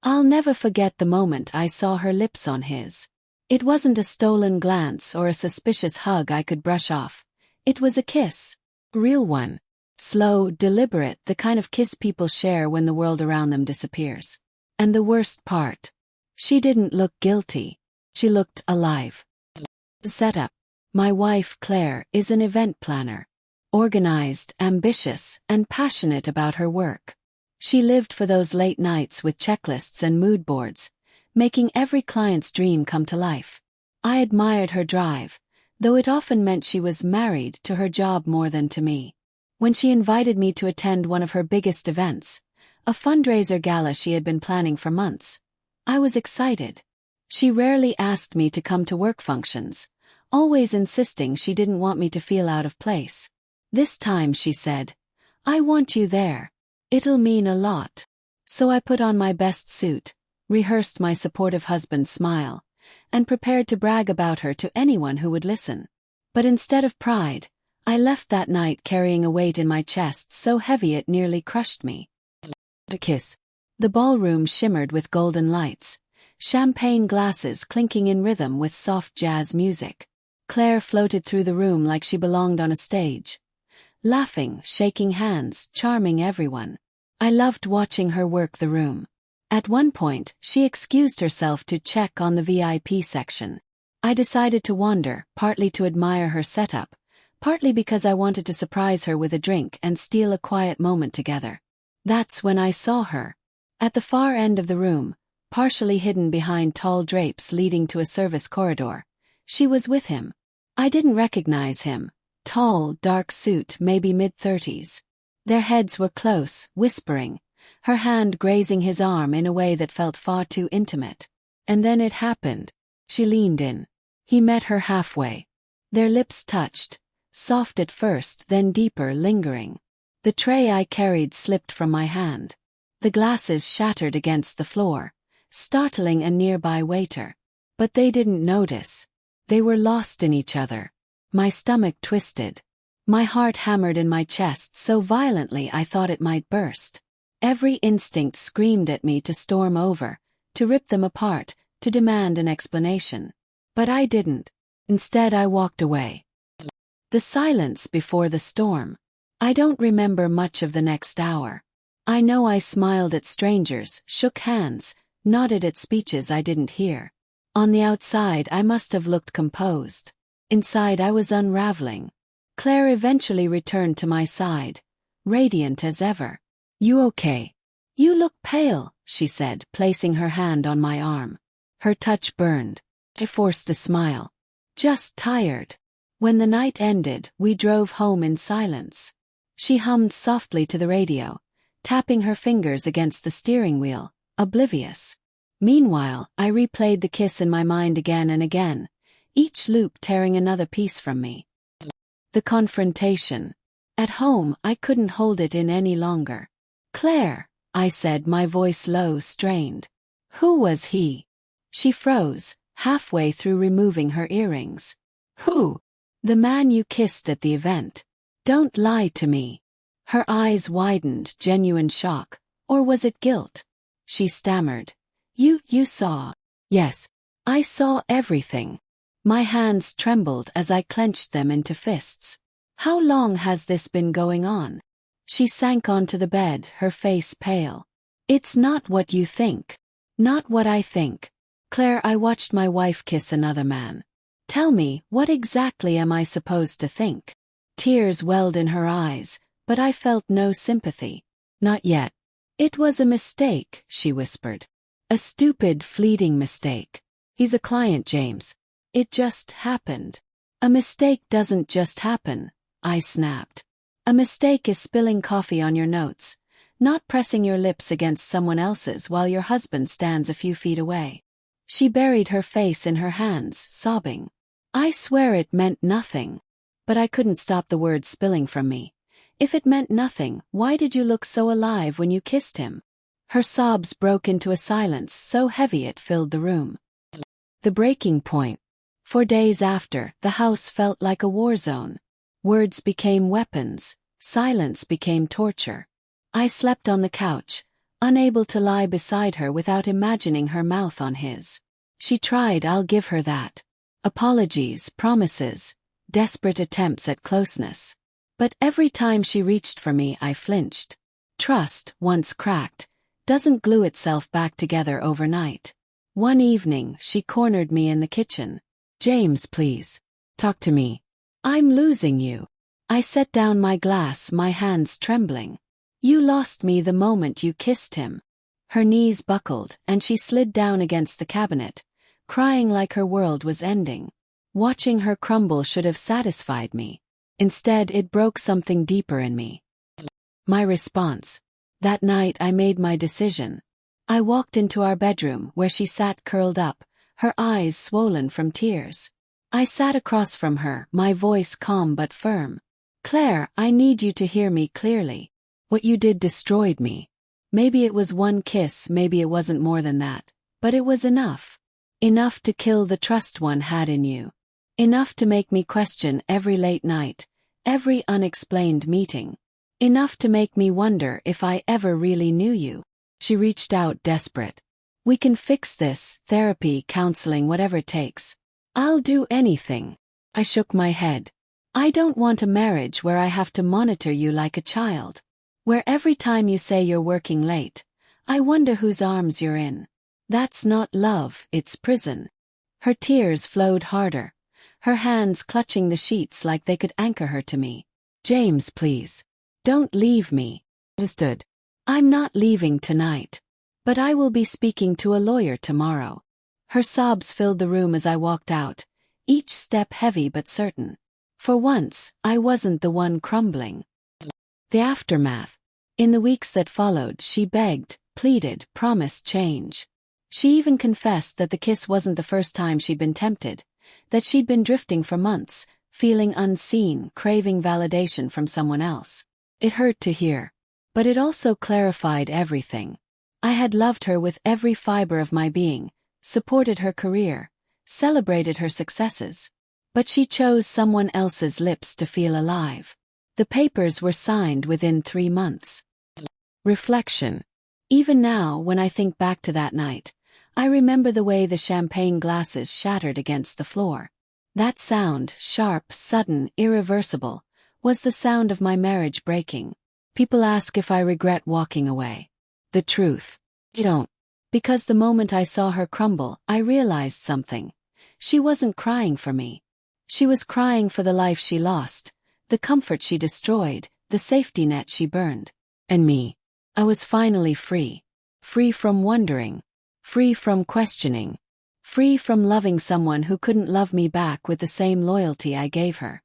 I'll never forget the moment I saw her lips on his. It wasn't a stolen glance or a suspicious hug I could brush off. It was a kiss. Real one. Slow, deliberate, the kind of kiss people share when the world around them disappears. And the worst part. She didn't look guilty. She looked alive. Setup. My wife, Claire, is an event planner. Organized, ambitious, and passionate about her work. She lived for those late nights with checklists and mood boards, making every client's dream come to life. I admired her drive, though it often meant she was married to her job more than to me. When she invited me to attend one of her biggest events, a fundraiser gala she had been planning for months, I was excited. She rarely asked me to come to work functions, always insisting she didn't want me to feel out of place. This time she said, "I want you there. It'll mean a lot." So I put on my best suit, rehearsed my supportive husband's smile, and prepared to brag about her to anyone who would listen. But instead of pride, I left that night carrying a weight in my chest so heavy it nearly crushed me. A kiss. The ballroom shimmered with golden lights, champagne glasses clinking in rhythm with soft jazz music. Claire floated through the room like she belonged on a stage, laughing, shaking hands, charming everyone. I loved watching her work the room. At one point, she excused herself to check on the VIP section. I decided to wander, partly to admire her setup, partly because I wanted to surprise her with a drink and steal a quiet moment together. That's when I saw her. At the far end of the room, partially hidden behind tall drapes leading to a service corridor, she was with him. I didn't recognize him. Tall, dark suit, maybe mid-30s. Their heads were close, whispering, her hand grazing his arm in a way that felt far too intimate. And then it happened. She leaned in. He met her halfway. Their lips touched, soft at first, then deeper, lingering. The tray I carried slipped from my hand. The glasses shattered against the floor, startling a nearby waiter. But they didn't notice. They were lost in each other. My stomach twisted. My heart hammered in my chest so violently I thought it might burst. Every instinct screamed at me to storm over, to rip them apart, to demand an explanation. But I didn't. Instead, I walked away. The silence before the storm. I don't remember much of the next hour. I know I smiled at strangers, shook hands, nodded at speeches I didn't hear. On the outside, I must have looked composed. Inside, I was unraveling. Claire eventually returned to my side, radiant as ever. "You okay? You look pale," she said, placing her hand on my arm. Her touch burned. I forced a smile. "Just tired." When the night ended, we drove home in silence. She hummed softly to the radio, tapping her fingers against the steering wheel, oblivious. Meanwhile, I replayed the kiss in my mind again and again, each loop tearing another piece from me. The confrontation. At home, I couldn't hold it in any longer. "Claire," I said, my voice low, strained. "Who was he?" She froze, halfway through removing her earrings. "Who?" "The man you kissed at the event. Don't lie to me." Her eyes widened, genuine shock. Or was it guilt? She stammered. You saw." "Yes, I saw everything." My hands trembled as I clenched them into fists. "How long has this been going on?" She sank onto the bed, her face pale. "It's not what you think. Not what I think." "Claire, I watched my wife kiss another man. Tell me, what exactly am I supposed to think?" Tears welled in her eyes, but I felt no sympathy. "Not yet." "It was a mistake," she whispered. "A stupid, fleeting mistake. He's a client, James. It just happened." "A mistake doesn't just happen," I snapped. "A mistake is spilling coffee on your notes, not pressing your lips against someone else's while your husband stands a few feet away." She buried her face in her hands, sobbing. I swear it meant nothing. But I couldn't stop the words spilling from me. "If it meant nothing, why did you look so alive when you kissed him?" Her sobs broke into a silence so heavy it filled the room. The breaking point. For days after, the house felt like a war zone. Words became weapons, silence became torture. I slept on the couch, unable to lie beside her without imagining her mouth on his. She tried, I'll give her that. Apologies, promises, desperate attempts at closeness. But every time she reached for me, I flinched. Trust, once cracked, doesn't glue itself back together overnight. One evening, she cornered me in the kitchen. James, please. Talk to me. I'm losing you. I set down my glass, my hands trembling. You lost me the moment you kissed him. Her knees buckled, and she slid down against the cabinet, crying like her world was ending. Watching her crumble should have satisfied me. Instead, it broke something deeper in me. My response. That night I made my decision. I walked into our bedroom where she sat curled up, her eyes swollen from tears. I sat across from her, my voice calm but firm. Claire, I need you to hear me clearly. What you did destroyed me. Maybe it was one kiss, maybe it wasn't more than that. But it was enough. Enough to kill the trust one had in you. Enough to make me question every late night, every unexplained meeting. Enough to make me wonder if I ever really knew you. She reached out, desperate. We can fix this, therapy, counseling, whatever it takes. I'll do anything. I shook my head. I don't want a marriage where I have to monitor you like a child. Where every time you say you're working late, I wonder whose arms you're in. That's not love, it's prison. Her tears flowed harder, her hands clutching the sheets like they could anchor her to me. James, please. Don't leave me. Understood. I'm not leaving tonight. But I will be speaking to a lawyer tomorrow. Her sobs filled the room as I walked out, each step heavy but certain. For once, I wasn't the one crumbling. The aftermath. In the weeks that followed, she begged, pleaded, promised change. She even confessed that the kiss wasn't the first time she'd been tempted, that she'd been drifting for months, feeling unseen, craving validation from someone else. It hurt to hear. But it also clarified everything. I had loved her with every fiber of my being, supported her career, celebrated her successes. But she chose someone else's lips to feel alive. The papers were signed within 3 months. Reflection. Even now, when I think back to that night, I remember the way the champagne glasses shattered against the floor. That sound, sharp, sudden, irreversible, was the sound of my marriage breaking. People ask if I regret walking away. The truth. I don't. Because the moment I saw her crumble, I realized something. She wasn't crying for me. She was crying for the life she lost, the comfort she destroyed, the safety net she burned. And me. I was finally free. Free from wondering. Free from questioning. Free from loving someone who couldn't love me back with the same loyalty I gave her.